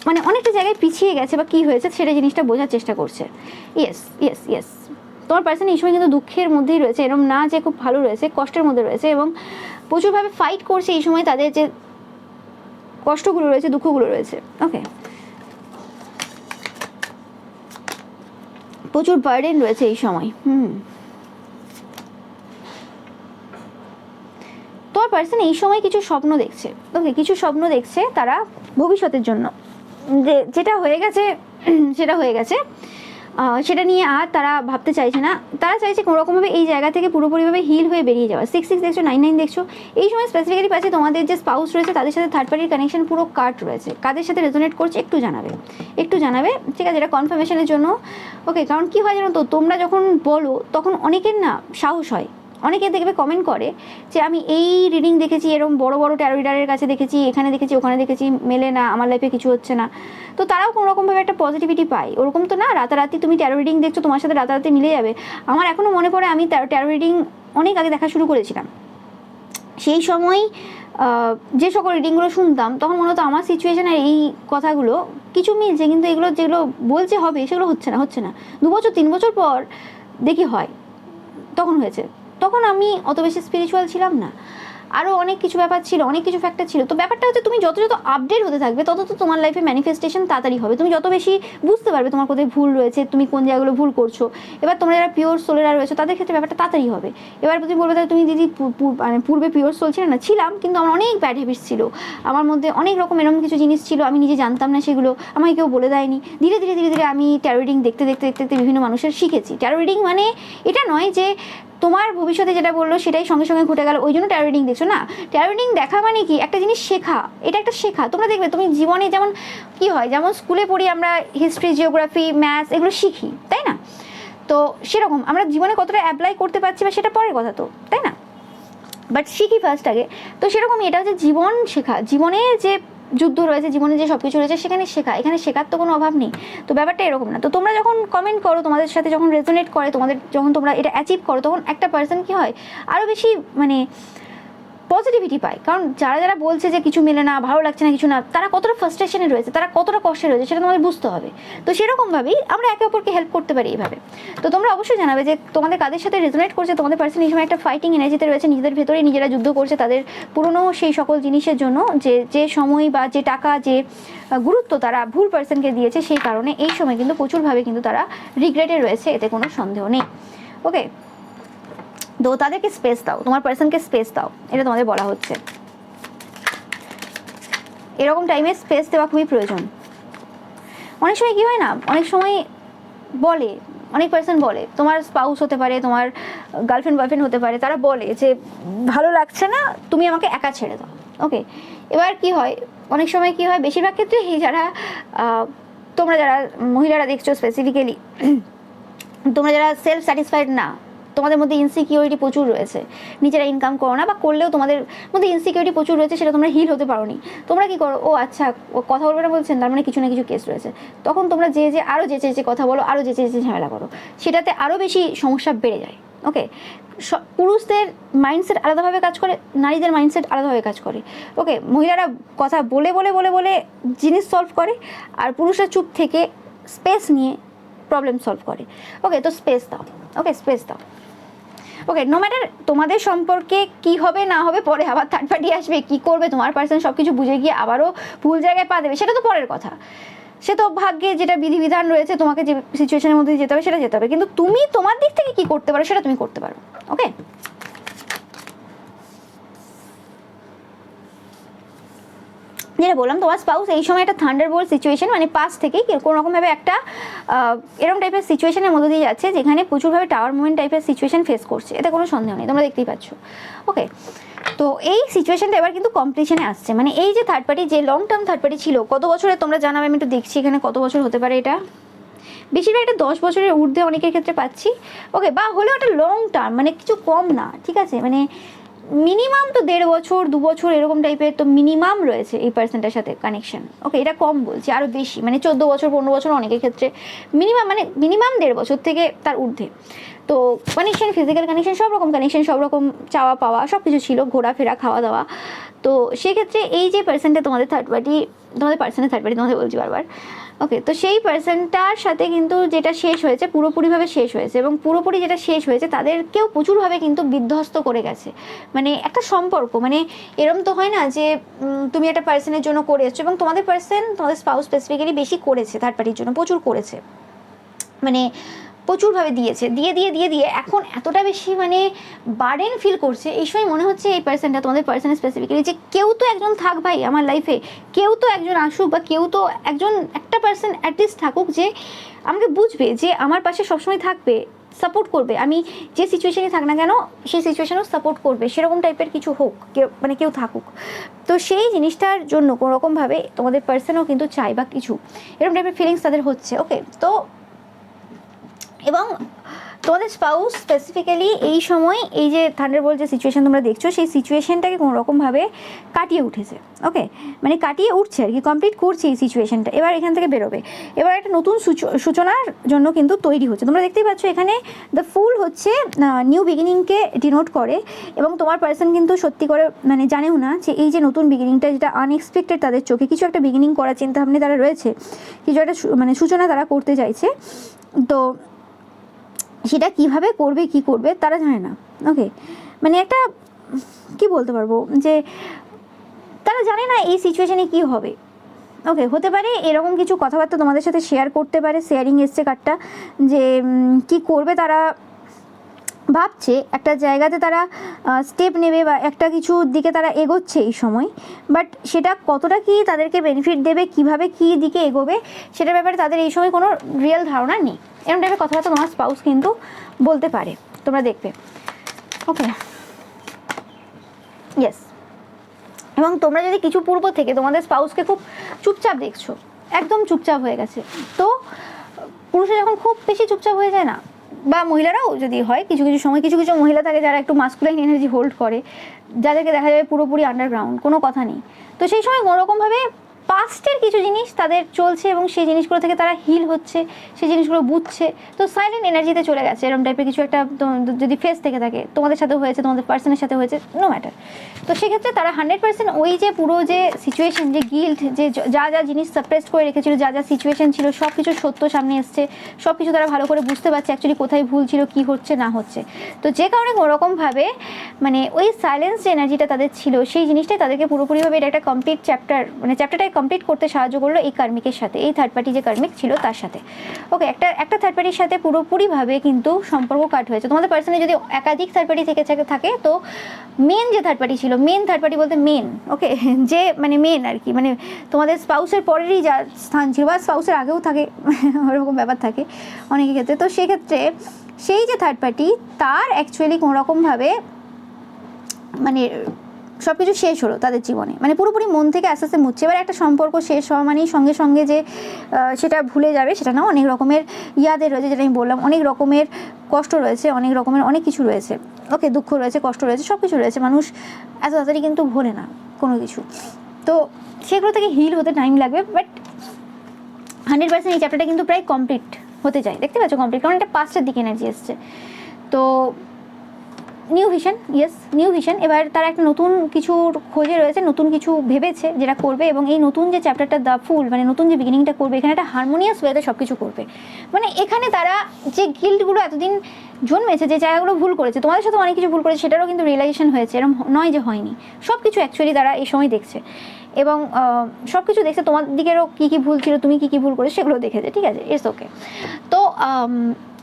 মানে অনেকটা জায়গায় পিছিয়ে গেছে বা কী হয়েছে সেটা জিনিসটা বোঝার চেষ্টা করছে। ইয়েস ইয়েস ইয়েস, তোমার পার্সন এই সময় কিন্তু দুঃখের মধ্যেই রয়েছে, এরকম না যে খুব ভালো রয়েছে, কষ্টের মধ্যে রয়েছে এবং প্রচুরভাবে ফাইট করছে এই সময় তাদের যে কষ্টগুলো রয়েছে, দুঃখগুলো রয়েছে। ওকে, প্রচুর বার্ডেন রয়েছে এই সময়। তোমার পার্সন এই সময় কিছু স্বপ্ন দেখছে। ওকে, কিছু স্বপ্ন দেখছে তারা ভবিষ্যতের জন্য, যেটা হয়ে গেছে সেটা হয়ে গেছে, সেটা নিয়ে আর তারা ভাবতে চাইছে না। তারা চাইছে কোনোরকমভাবে এই জায়গা থেকে পুরোপুরিভাবে হিল হয়ে বেরিয়ে যাওয়া। 6 দেখছো, 9 দেখছো, এই সময় স্পেসিফিক্যালি পাচ্ছে তোমাদের যে স্পাউস রয়েছে তাদের সাথে থার্ড পার্টির কানেকশন পুরো কাট রয়েছে। কাদের সাথে রেজোনেট করছে একটু জানাবে, ঠিক আছে, এটা কনফার্মেশনের জন্য। ওকে, কারণ কী হয় জানো তো, তোমরা যখন বলো তখন অনেকের না সাহস হয়। অনেকে দেখবে কমেন্ট করে যে আমি এই রিডিং দেখেছি, এরকম বড় বড় ট্যারো রিডারের কাছে দেখেছি, এখানে দেখেছি, ওখানে দেখেছি, মেলে না, আমার লাইফে কিছু হচ্ছে না। তো তারাও কোনোরকমভাবে একটা পজিটিভিটি পায়। ওরকম তো না রাতারাতি তুমি ট্যারো রিডিং দেখছো তোমার সাথে রাতারাতি মিলে যাবে। আমার এখনও মনে পড়ে আমি ট্যারো রিডিং অনেক আগে দেখা শুরু করেছিলাম। সেই সময় যে সকল রিডিংগুলো শুনতাম তখন মনে হতো আমার সিচুয়েশানের এই কথাগুলো কিছু মিলছে, কিন্তু এগুলো যেগুলো বলছে হবে সেগুলো হচ্ছে না। 2 বছর 3 বছর পর দেখি হয়। তখন হয়েছে, তখন আমি অত বেশি স্পিরিচুয়াল ছিলাম না, আরও অনেক কিছু ব্যাপার ছিল, অনেক কিছু ফ্যাক্টর ছিল। তো ব্যাপারটা হচ্ছে তুমি যত আপডেট হতে থাকবে তত তো তোমার লাইফে ম্যানিফেস্টেশন তাড়াতাড়ি হবে। তুমি যত বেশি বুঝতে পারবে তোমার কোথায় ভুল রয়েছে, তুমি কোন জায়গাগুলো ভুল করছো। এবার তোমরা যারা পিওর সোলেরা রয়েছে তাদের ক্ষেত্রে ব্যাপারটা তাড়াতাড়ি হবে। এবার তুমি বলবে তাহলে তুমি দিদি মানে পূর্বে পিওর সোল ছিল না? ছিলাম, কিন্তু আমার অনেক ব্যাড হ্যাবিটস ছিল, আমার মধ্যে অনেক রকম এরকম কিছু জিনিস ছিল, আমি নিজে জানতাম না, সেগুলো আমাকে কেউ বলে দেয়নি। ধীরে ধীরে আমি ট্যারো রিডিং দেখতে বিভিন্ন মানুষের শিখেছি। ট্যারো রিডিং মানে এটা নয় যে তোমার ভবিষ্যতে যেটা বললো সেটাই সঙ্গে সঙ্গে ঘটে গেল ওই জন্য ট্যারো রিডিং দেখছো না। ট্যারো রিডিং দেখা মানে কি, একটা জিনিস শেখা, এটা একটা শেখা। তোমরা দেখবে তুমি জীবনে যেমন কি হয়, যেমন স্কুলে পড়ি আমরা হিস্ট্রি, জিওগ্রাফি, ম্যাথস এগুলো শিখি, তাই না? তো সেরকম আমরা জীবনে কতটা অ্যাপ্লাই করতে পারছি বা সেটা পরের কথা তো, তাই না? বাট শিখি ফার্স্ট আগে। তো সেরকমই এটা হচ্ছে জীবন শেখা, জীবনে যে যুদ্ধ রয়েছে, জীবনে যে সব কিছু রয়েছে সেখানে শেখা, এখানে শেখার তো কোনো অভাব নেই। তো ব্যাপারটা এরকম না। তো তোমরা যখন কমেন্ট করো, তোমাদের সাথে যখন রেজোনেট করে, যখন তোমরা এটা অ্যাচিভ করো, তখন একটা পার্সন কি হয় আরও বেশি মানে পজিটিভিটি পায়। কারণ যারা বলছে যে কিছু মেলে না, ভালো লাগছে না, কিছু না, তারা কতটা ফ্রাস্ট্রেশনে রয়েছে, তারা কতটা কষ্টে রয়েছে সেটা তোমাদের বুঝতে হবে। তো সেরকমভাবেই আমরা একে অপরকে হেল্প করতে পারি এইভাবে। তো তোমরা অবশ্যই জানাবে যে তোমাদের কাদের সাথে রেজোনেট করছে। তোমাদের পার্সন এই সময় একটা ফাইটিং এনার্জিতে রয়েছে, নিজেদের ভেতরেই নিজেরা যুদ্ধ করছে তাদের পুরনো সেই সকল জিনিসের জন্য, যে সময় বা যে টাকা, যে গুরুত্ব তারা ভুল পার্সনকে দিয়েছে, সেই কারণে এই সময় কিন্তু প্রচুরভাবে কিন্তু তারা রিগ্রেটে রয়েছে, এতে কোনো সন্দেহ নেই। ওকে, তো তাদেরকে স্পেস দাও, তোমার পার্সনকে স্পেস দাও, এটা তোমাদের বলা হচ্ছে। এরকম টাইমে স্পেস দেওয়া খুবই প্রয়োজন। অনেক সময় কি হয় না, অনেক সময় বলে, অনেক পার্সন বলে, তোমার স্পাউস হতে পারে, তোমার গার্লফ্রেন্ড বয়ফ্রেন্ড হতে পারে, তারা বলে যে ভালো লাগছে না, তুমি আমাকে একা ছেড়ে দাও। ওকে, এবার কি হয়, অনেক সময় কি হয়, বেশিরভাগ ক্ষেত্রে যারা তোমরা যারা মহিলারা দেখছো স্পেসিফিক্যালি, তোমরা যারা সেলফ স্যাটিসফাইড না, তোমাদের মধ্যে ইনসিকিউরিটি প্রচুর রয়েছে, নিজেরা ইনকাম করো না বা করলেও তোমাদের মধ্যে ইনসিকিউরিটি প্রচুর রয়েছে, সেটা তোমরা হিল হতে পারো নি। তোমরা কি করো, ও আচ্ছা ও কথা বলবে না বলছেন, তার মানে কিছু না কিছু কেস রয়েছে। তখন তোমরা আরও যে কথা বলো, আরও যে ঝামেলা করো, সেটাতে আরও বেশি সমস্যা বেড়ে যায়। ওকে, পুরুষদের মাইন্ডসেট আলাদাভাবে কাজ করে, নারীদের মাইন্ডসেট আলাদাভাবে কাজ করে। ওকে, মহিলারা কথা বলে বলে বলে বলে জিনিস সলভ করে, আর পুরুষরা চুপ থেকে স্পেস নিয়ে প্রবলেম সলভ করে। ওকে, তো স্পেস দাও। ওকে, স্পেস দাও। ওকে, নো ম্যাটার তোমাদের সম্পর্কে কি হবে না হবে, পরে আবার থার্ড পার্টি আসবে, কি করবে তোমার পার্সন সব কিছু বুঝে গিয়ে আবারও ভুল জায়গায় পা দেবে, সেটা তো পরের কথা। সে তো ভাগ্যে যেটা বিধিবিধান রয়েছে, তোমাকে যে সিচুয়েশনের মধ্যে যেতে হবে সেটা যেতে হবে, কিন্তু তুমি তোমার দিক থেকে কি করতে পারো সেটা তুমি করতে পারো। ওকে, যেটা বললাম, তোমার স্পাউস এই সময় একটা থান্ডারবোল্ট সিচুয়েশন, মানে পাস থেকেই কোনো রকমভাবে একটা এরকম টাইপের সিচুয়েশনের মধ্যে দিয়ে যাচ্ছে, যেখানে প্রচুরভাবে টাওয়ার মুভমেন্ট টাইপের সিচুয়েশন ফেস করছে, এতে কোনো সন্দেহ নেই, তোমরা দেখতেই পাচ্ছ। ওকে, তো এই সিচুয়েশনটা এবার কিন্তু কমপ্লিশনে আসছে, মানে এই যে থার্ড পার্টি, যে লং টার্ম থার্ড পার্টি ছিল, কত বছরে তোমরা জানাবে, আমি একটু দেখছি এখানে কত বছর হতে পারে। এটা বেশিরভাগ একটা 10 বছরের ঊর্ধ্বে অনেকের ক্ষেত্রে পাচ্ছি। ওকে, বা হলেও একটা লং টার্ম, মানে কিছু কম না, ঠিক আছে, মানে মিনিমাম তো 1.5 বছর 2 বছর এরকম টাইপের তো মিনিমাম রয়েছে এই পার্সনটার সাথে কানেকশন। ওকে, এটা কম বলছি, আরও বেশি, মানে 14 বছর 15 বছর অনেকের ক্ষেত্রে মিনিমাম, মানে মিনিমাম 1.5 বছর থেকে তার ঊর্ধ্বে। তো কানেকশন, ফিজিক্যাল কানেকশন, সব রকম কানেকশন, সব রকম চাওয়া পাওয়া সব কিছু ছিল, ঘোরাফেরা, খাওয়া দাওয়া। তো সেক্ষেত্রে এই যে পার্সনটা তোমাদের থার্ড পার্টি, তোমাদের পার্সনের থার্ড পার্টি তোমাদের বলছি বারবার, ওকে, তো সেই পার্সনটার সাথে কিন্তু যেটা শেষ হয়েছে পুরোপুরিভাবে শেষ হয়েছে, এবং পুরোপুরি যেটা শেষ হয়েছে তাদেরকেও প্রচুরভাবে কিন্তু বিধ্বস্ত করে গেছে। মানে একটা সম্পর্ক, মানে এরম তো হয় না যে তুমি একটা পার্সনের জন্য করে এসছো, এবং তোমাদের পার্সন, তোমাদের স্পাউস স্পেসিফিক্যালি বেশি করেছে থার্ড পার্টির জন্য, প্রচুর করেছে, মানে প্রচুরভাবে দিয়েছে, দিয়ে দিয়ে দিয়ে দিয়ে এখন এতটা বেশি মানে বার্ডেন ফিল করছে। এই সময় মনে হচ্ছে এই পার্সনটা, তোমাদের পার্সন স্পেসিফিক্যালি, যে কেউ তো একজন থাক ভাই আমার লাইফে, কেউ তো একজন আসুক, বা কেউ তো একজন, একটা পার্সন অ্যাটলিস্ট থাকুক যে আমাকে বুঝবে, যে আমার পাশে সবসময় থাকবে, সাপোর্ট করবে, আমি যে সিচুয়েশনে থাক না কেন সেই সিচুয়েশনেও সাপোর্ট করবে, সেরকম টাইপের কিছু হোক, কেউ মানে কেউ থাকুক। তো সেই জিনিসটার জন্য কোনোরকমভাবে তোমাদের পার্সনও কিন্তু চাই, বা কিছু এরকম টাইপের ফিলিংস তাদের হচ্ছে। ওকে, তো এবং তোমাদের স্পাউস স্পেসিফিক্যালি এই সময় এই যে থান্ডারবোল্ট যে সিচুয়েশন তোমরা দেখছো, সেই সিচুয়েশনটাকে কোনোরকমভাবে কাটিয়ে উঠেছে। ওকে, মানে কাটিয়ে উঠছে আর কি, কমপ্লিট করছে এই সিচুয়েশনটা, এবার এখান থেকে বেরোবে, এবার একটা নতুন সূচনার জন্য কিন্তু তৈরি হচ্ছে। তোমরা দেখতেই পাচ্ছ এখানে দ্য ফুল হচ্ছে নিউ বিগিনিংকে ডিনোট করে, এবং তোমার পার্সন কিন্তু সত্যি করে মানে জানেও না যে এই যে নতুন বিগিনিংটা, যেটা আনএক্সপেক্টেড তাদের চোখে, কিছু একটা বিগিনিং করার চিন্তাভাবনা তারা রয়েছে, কিছু একটা মানে সূচনা তারা করতে চাইছে। তো সেটা কিভাবে করবে, কি করবে তারা জানে না। ওকে, মানে একটা কি বলতে পারবো, যে তারা জানে না এই সিচুয়েশনে কি হবে। ওকে, হতে পারে এরকম কিছু কথাবার্তা তোমাদের সাথে শেয়ার করতে পারে, শেয়ারিং এসছে কার্ডটা, যে কি করবে তারা ভাবছে, একটা জায়গাতে তারা স্টেপ নেবে, বা একটা কিছু দিকে তারা এগোচ্ছে এই সময়, বাট সেটা কতটা কি তাদেরকে বেনিফিট দেবে, কিভাবে কি দিকে এগোবে, সেটার ব্যাপারে তাদের এই সময় কোনো রিয়েল ধারণা নেই। এরকম টাইপের কথাবার্তা তোমার স্পাউস কিন্তু বলতে পারে, তোমরা দেখবে। ওকে, ইয়েস, এবং তোমরা যদি কিছু পূর্ব থেকে তোমাদের স্পাউসকে খুব চুপচাপ দেখছো, একদম চুপচাপ হয়ে গেছে, তো পুরুষে যখন খুব বেশি চুপচাপ হয়ে যায় না, বা মহিলারাও যদি হয়, কিছু কিছু সময় কিছু কিছু মহিলা থাকে যারা একটু মাস্কুলাইন এনার্জি হোল্ড করে, যাদেরকে দেখা যাবে পুরোপুরি আন্ডারগ্রাউন্ড, কোনো কথা নেই, তো সেই সময় কোনোরকমভাবে পাস্টের কিছু জিনিস তাদের চলছে, এবং সেই জিনিসগুলো থেকে তারা হিল হচ্ছে, সেই জিনিসগুলো বুঝছে, তো সাইলেন্ট এনার্জিতে চলে গেছে এরকম টাইপের কিছু একটা। যদি ফেস থেকে থাকে, তোমাদের সাথে হয়েছে, তোমাদের পার্সনের সাথে হয়েছে, নো ম্যাটার, তো সেক্ষেত্রে তারা 100% ওই যে পুরো যে সিচুয়েশন, যে গিল্ট, যে যা যা জিনিস সাপ্রেস করে রেখেছিল, যা যা সিচুয়েশন ছিল, সব কিছু সত্য সামনে এসছে, সব কিছু তারা ভালো করে বুঝতে পারছে অ্যাকচুয়ালি কোথায় ভুল ছিল, কী হচ্ছে না হচ্ছে। তো যে কারণে কোনোরকমভাবে মানে ওই সাইলেন্স যে এনার্জিটা তাদের ছিল, সেই জিনিসটাই তাদেরকে পুরোপুরিভাবে এটা একটা কমপ্লিট চ্যাপ্টার, মানে চ্যাপ্টারটাই কমপ্লিট করতে সাহায্য করলো এই কার্মিকের সাথে, এই থার্ড পার্টি যে কার্মিক ছিল তার সাথে। ওকে, একটা থার্ড পার্টির সাথে পুরোপুরিভাবে কিন্তু সম্পর্ক কাট হয়েছে। তোমাদের পার্সনে যদি একাধিক থার্ড পার্টি থেকে থাকে, তো মেন যে থার্ড পার্টি ছিল, মেন থার্ড পার্টি বলতে মেন, ওকে, যে মানে মেন আর কি, মানে তোমাদের স্পাউসের পরেরই যা স্থান ছিল, বা স্পাউসের আগেও থাকে, ওরকম ব্যাপার থাকে অনেকের ক্ষেত্রে। তো সেক্ষেত্রে সেই যে থার্ড পার্টি, তার অ্যাকচুয়ালি কোনোরকমভাবে মানে সব কিছু শেষ হলো তাদের জীবনে, মানে পুরোপুরি মন থেকে আস্তে আস্তে মুছছে। এবার একটা সম্পর্ক শেষ হওয়া মানেই সঙ্গে সঙ্গে যে সেটা ভুলে যাবে সেটা না, অনেক রকমের ইয়াদের রয়েছে, যেটা আমি বললাম, অনেক রকমের কষ্ট রয়েছে, অনেক রকমের অনেক কিছু রয়েছে। ওকে, দুঃখ রয়েছে, কষ্ট রয়েছে, সব কিছু রয়েছে, মানুষ এত তাড়াতাড়ি কিন্তু ভোলে না কোনো কিছু, তো সেগুলো থেকে হিল হতে টাইম লাগবে। বাট 100% এই চ্যাপ্টারটা কিন্তু প্রায় কমপ্লিট হতে যায়, দেখতে পাচ্ছ কমপ্লিট, কারণ এটা পাঁচটার দিকে এনার্জি এসছে। তো new vision, yes new vision, এবার তারা একটা নতুন কিছুর খোঁজে রয়েছে, নতুন কিছু ভেবেছে যেটা করবে, এবং এই নতুন যে চ্যাপ্টারটা দ্য ফুল, মানে নতুন যে বিগিনিংটা করবে, এখানে একটা হারমোনিয়াস ওয়েতে সব কিছু করবে। মানে এখানে তারা যে গিল্টগুলো এতদিন জন্মেছে, যে জায়গাগুলো ভুল করেছে, তোমাদের সাথে অনেক কিছু ভুল করেছে, সেটারও কিন্তু রিয়েলাইজেশন হয়েছে, এরকম নয় যে হয়নি, সব কিছু অ্যাকচুয়ালি তারা এই সময় দেখছে, এবং সব কিছু দেখছে, তোমার দিকেরও কী কী ভুল ছিল, তুমি কী কী ভুল করেছো সেগুলো দেখেছে, ঠিক আছে, ইটস ওকে। তো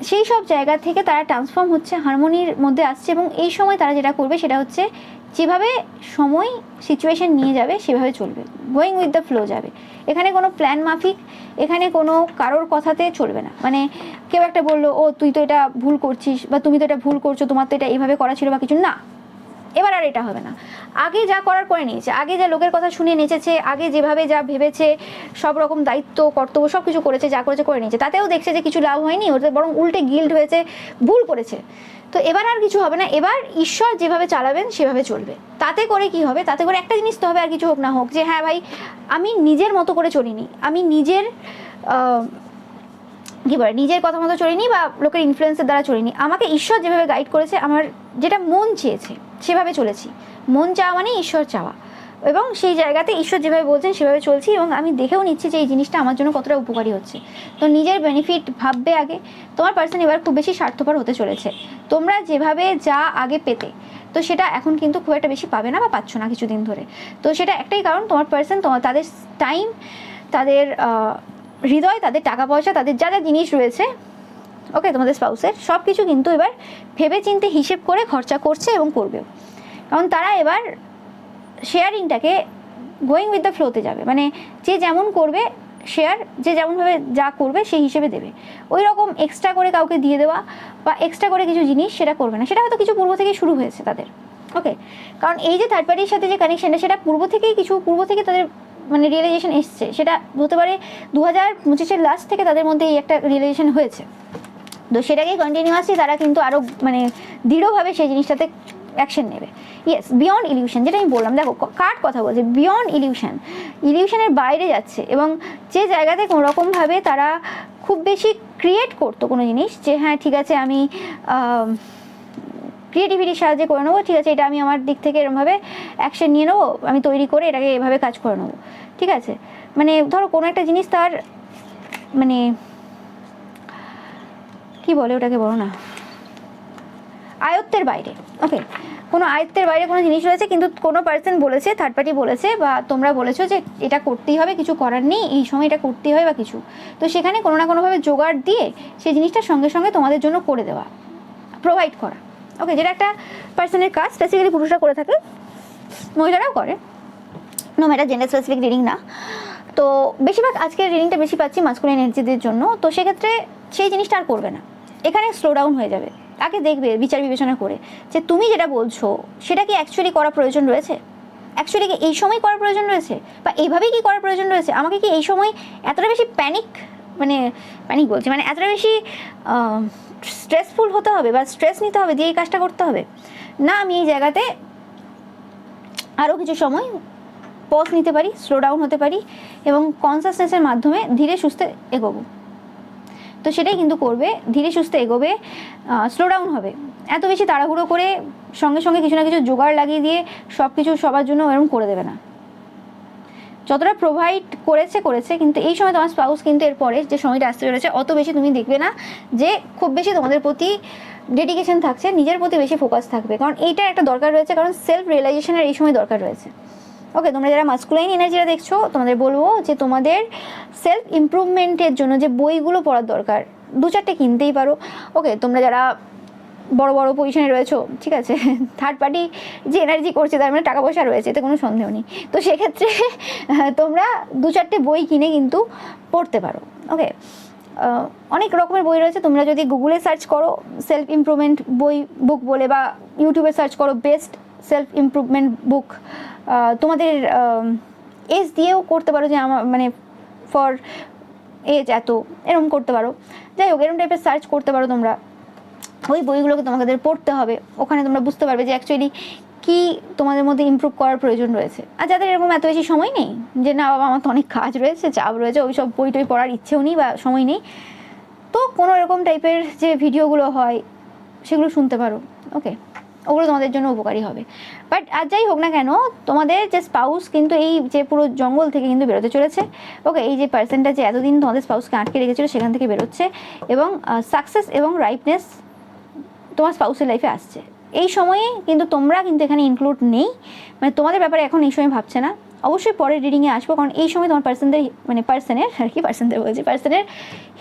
সেই সব জায়গা থেকে তারা ট্রান্সফর্ম হচ্ছে, হারমোনির মধ্যে আসছে, এবং এই সময় তারা যেটা করবে সেটা হচ্ছে যেভাবে সময় সিচুয়েশন নিয়ে যাবে সেভাবে চলবে, গোয়িং উইথ দ্য ফ্লো যাবে। এখানে কোনো প্ল্যান মাফিক, এখানে কোনো কারোর কথাতে চলবে না। মানে কেউ একটা বললো, ও তুই তো এটা ভুল করছিস, বা তুমি তো এটা ভুল করছো, তোমার তো এটা এইভাবে করা ছিল, বা কিছু না, এবার আর এটা হবে না। আগে যা করার করে নিয়েছে, আগে যা লোকের কথা শুনে নেচেছে, আগে যেভাবে যা ভেবেছে, সব রকম দায়িত্ব কর্তব্য সব কিছু করেছে, যা করেছে করে নিয়েছে, তাতেও দেখছে যে কিছু লাভ হয়নি, ওতে বরং উল্টে গিল্ড হয়েছে, ভুল করেছে। তো এবার আর কিছু হবে না, এবার ঈশ্বর যেভাবে চালাবেন সেভাবে চলবে। তাতে করে কি হবে, তাতে করে একটা জিনিস তো হবে, আর কিছু হোক না হোক, যে হ্যাঁ ভাই আমি নিজের মতো করে চলিনি, আমি নিজের কী বলে নিজের কথা মতো চলিনি বা লোকের ইনফ্লুয়েন্সের দ্বারা চলিনি, আমাকে ঈশ্বর যেভাবে গাইড করেছে, আমার যেটা মন চেয়েছে সেভাবে চলেছি। মন চাওয়া মানে ঈশ্বর চাওয়া, এবং সেই জায়গাতে ঈশ্বর যেভাবে বলছেন সেভাবে চলছি, এবং আমি দেখেও নিচ্ছি যে এই জিনিসটা আমার জন্য কতটা উপকারী হচ্ছে। তো নিজের বেনিফিট ভাববে আগে। তোমার পার্সন এবার খুব বেশি স্বার্থপর হতে চলেছে। তোমরা যেভাবে যা আগে পেতে, তো সেটা এখন কিন্তু খুব একটা বেশি পাবে না বা পাচ্ছ না কিছুদিন ধরে। তো সেটা একটাই কারণ, তোমার পার্সন তাদের টাইম, তাদের হৃদয়, তাদের টাকা পয়সা, তাদের যা যা জিনিস রয়েছে, ওকে, তোমাদের স্পাউসের সব কিছু কিন্তু এবার ভেবে চিন্তে হিসেব করে খরচা করছে এবং করবেও। কারণ তারা এবার শেয়ারিংটাকে গোয়িং উইথ দ্য ফ্লোতে যাবে, মানে যে যেমন করবে শেয়ার, যে যেমনভাবে যা করবে সেই হিসেবে দেবে। ওই রকম এক্সট্রা করে কাউকে দিয়ে দেওয়া বা এক্সট্রা করে কিছু জিনিস সেটা করবে না। সেটা হয়তো কিছু পূর্ব থেকেই শুরু হয়েছে তাদের, ওকে। কারণ এই যে থার্ড পার্টির সাথে যে কানেকশানটা, সেটা পূর্ব থেকে তাদের মানে রিয়েলাইজেশন এসছে। সেটা হতে পারে 2025-এর লাস্ট থেকে তাদের মধ্যে এই একটা রিয়েলাইজেশন হয়েছে। তো সেটাকে কন্টিনিউয়াসলি তারা কিন্তু আরও মানে দৃঢ়ভাবে সেই জিনিসটাতে অ্যাকশন নেবে। ইয়েস, বিয়ন্ড ইলিউশন, যেটা আমি বললাম, দেখো কার কথা বলছে, বিয়ন্ড ইলিউশনের বাইরে যাচ্ছে, এবং যে জায়গাতে কোনোরকমভাবে তারা খুব বেশি ক্রিয়েট করতো কোনো জিনিস, যে হ্যাঁ ঠিক আছে আমি ক্রিয়েটিভিটির সাহায্যে করে নেবো, ঠিক আছে এটা আমি আমার দিক থেকে এরকমভাবে অ্যাকশন নিয়ে নেবো, আমি তৈরি করে এটাকে এভাবে কাজ করে নেবো, ঠিক আছে। মানে ধরো কোনো একটা জিনিস তার মানে কি বলে ওটাকে, বলো না, আয়ত্তের বাইরে, ওকে, কোনো আয়ত্তের বাইরে কোনো জিনিস রয়েছে, কিন্তু কোনো পার্সন বলেছে, থার্ড পার্টি বলেছে বা তোমরা বলেছো যে এটা করতেই হবে, কিছু করার নেই, এই সময় এটা করতেই হয় বা কিছু, তো সেখানে কোনো না কোনোভাবে জোগাড় দিয়ে সেই জিনিসটা সঙ্গে সঙ্গে তোমাদের জন্য করে দেওয়া, প্রোভাইড করা, ওকে, যেটা একটা পার্সনের কাজ। স্পেসিফিক্যালি পুরুষরা করে থাকে, মহিলারাও করে, no matter, gender specific reading না। তো বেশিরভাগ আজকের রিডিংটা বেশি পাচ্ছি মাস্কুলিন এনার্জিদের জন্য। তো সেক্ষেত্রে সেই জিনিসটা আর করবে না, এখানে স্লো ডাউন হয়ে যাবে। আগে দেখবে বিচার বিবেচনা করে যে তুমি যেটা বলছো সেটা কি অ্যাকচুয়ালি করা প্রয়োজন রয়েছে, অ্যাকচুয়ালি কি এই সময় করার প্রয়োজন রয়েছে, বা এইভাবেই কি করার প্রয়োজন রয়েছে, আমাকে কি এই সময় এতটা বেশি প্যানিক বলছি, মানে এতটা বেশি স্ট্রেসফুল হতে হবে বা স্ট্রেস নিতে হবে দিয়ে এই কাজটা করতে হবে না, আমি এই জায়গাতে আরও কিছু সময় পজ নিতে পারি, স্লো ডাউন হতে পারি, এবং কনসাসনেসের মাধ্যমে ধীরে সুস্থে এগোবো। তো সেটাই কিন্তু করবে, ধীরে সুস্থে এগোবে, স্লো ডাউন হবে। এত বেশি তাড়াহুড়ো করে সঙ্গে সঙ্গে কিছু না কিছু জোগাড় লাগিয়ে দিয়ে সব কিছু সবার জন্য এরকম করে দেবে না। যতটা প্রোভাইড করেছে, কিন্তু এই সময় তোমার স্পাউস কিন্তু এরপরে যে সময়টা আসতে চলেছে, অত বেশি তুমি দেখবে না যে খুব বেশি তোমাদের প্রতি ডেডিকেশন থাকছে, নিজের প্রতি বেশি ফোকাস থাকবে, কারণ এইটা একটা দরকার রয়েছে, কারণ সেলফ রিয়েলাইজেশনের এই সময় দরকার রয়েছে। ওকে, তোমরা যারা মাস্কুলাইন এনার্জিটা দেখছো, তোমাদের বলবো যে তোমাদের সেলফ ইমপ্রুভমেন্টের জন্য যে বইগুলো পড়ার দরকার, 2-4টে কিনতেই পারো। ওকে, তোমরা যারা বড় বড় পজিশনে রয়েছো, ঠিক আছে, থার্ড পার্টি যে এনার্জি করছে তার মানে টাকা পয়সা রয়েছে, এতে কোনো সন্দেহ নেই। তো সেক্ষেত্রে তোমরা 2-4টে বই কিনে কিন্তু পড়তে পারো। ওকে, অনেক রকমের বই রয়েছে, তোমরা যদি গুগলে সার্চ করো সেলফ ইমপ্রুভমেন্ট বুক বলে, বা ইউটিউবে সার্চ করো বেস্ট সেলফ ইমপ্রুভমেন্ট বুক, তোমাদের এজ দিয়েও করতে পারো, যে আমার মানে ফর এজ এত, এরকম করতে পারো। যাই হোক, এরকম টাইপের সার্চ করতে পারো তোমরা, ওই বইগুলোকে তোমাদের পড়তে হবে। ওখানে তোমরা বুঝতে পারবে যে অ্যাকচুয়ালি কী তোমাদের মধ্যে ইমপ্রুভ করার প্রয়োজন রয়েছে। আর যাদের এরকম এত বেশি সময় নেই, যে না বাবা আমার তো অনেক কাজ রয়েছে, চাপ রয়েছে, ওই সব বই টই পড়ার ইচ্ছেও নেই বা সময় নেই, তো কোনো এরকম টাইপের যে ভিডিওগুলো হয় সেগুলো শুনতে পারো। ওকে, ওগুলো তোমাদের জন্য উপকারী হবে। বাট আর যাই হোক না কেন, তোমাদের যে স্পাউস কিন্তু এই যে পুরো জঙ্গল থেকে কিন্তু বেরোতে চলেছে। ওকে, এই যে পার্সনটা যে এতদিন তোমাদের স্পাউসকে আটকে রেখেছিল সেখান থেকে বেরোচ্ছে, এবং সাকসেস এবং রাইটনেস তোমার স্পাউসের লাইফে আসছে। এই সময়ে কিন্তু তোমরা কিন্তু এখানে ইনক্লুড নেই, মানে তোমাদের ব্যাপারে এখন এই সময় ভাবছে না। অবশ্যই পরের রিডিংয়ে আসবো, কারণ এই সময় তোমার পার্সনের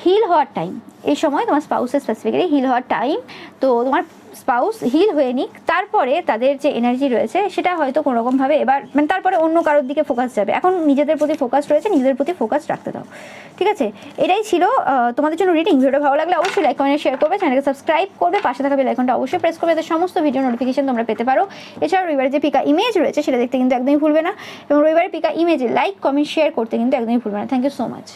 হিল হওয়ার টাইম। এই সময় তোমার স্পাউসের স্পেসিফিক্যালি হিল হওয়ার টাইম। তো তোমার স্পাউস হিল হয়ে নিক, তারপরে তাদের যে এনার্জি রয়েছে সেটা হয়তো কোনোরকমভাবে এবার মানে তারপরে অন্য কারোর দিকে ফোকাস যাবে। এখন নিজেদের প্রতি ফোকাস রয়েছে, নিজেদের প্রতি ফোকাস রাখতে দাও, ঠিক আছে। এটাই ছিল তোমাদের জন্য রিডিং। ভিডিওটা ভালো লাগলে অবশ্যই লাইক কমেন্ট শেয়ার করবে, চ্যানেলকে সাবস্ক্রাইব করবে, পাশে থাকা বেল আইকনটা অবশ্যই প্রেস করবে, যাতে সমস্ত ভিডিও নোটিফিকেশন তোমরা পেতে পারো। এছাড়াও রবিবারের যে পিকা ইমেজ রয়েছে সেটা দেখতে কিন্তু একদমই ভুলবে না, এবং রবিবারের পিকা ইমেজে লাইক কমেন্ট শেয়ার করতে কিন্তু একদমই ভুলবে না। Thank you so much.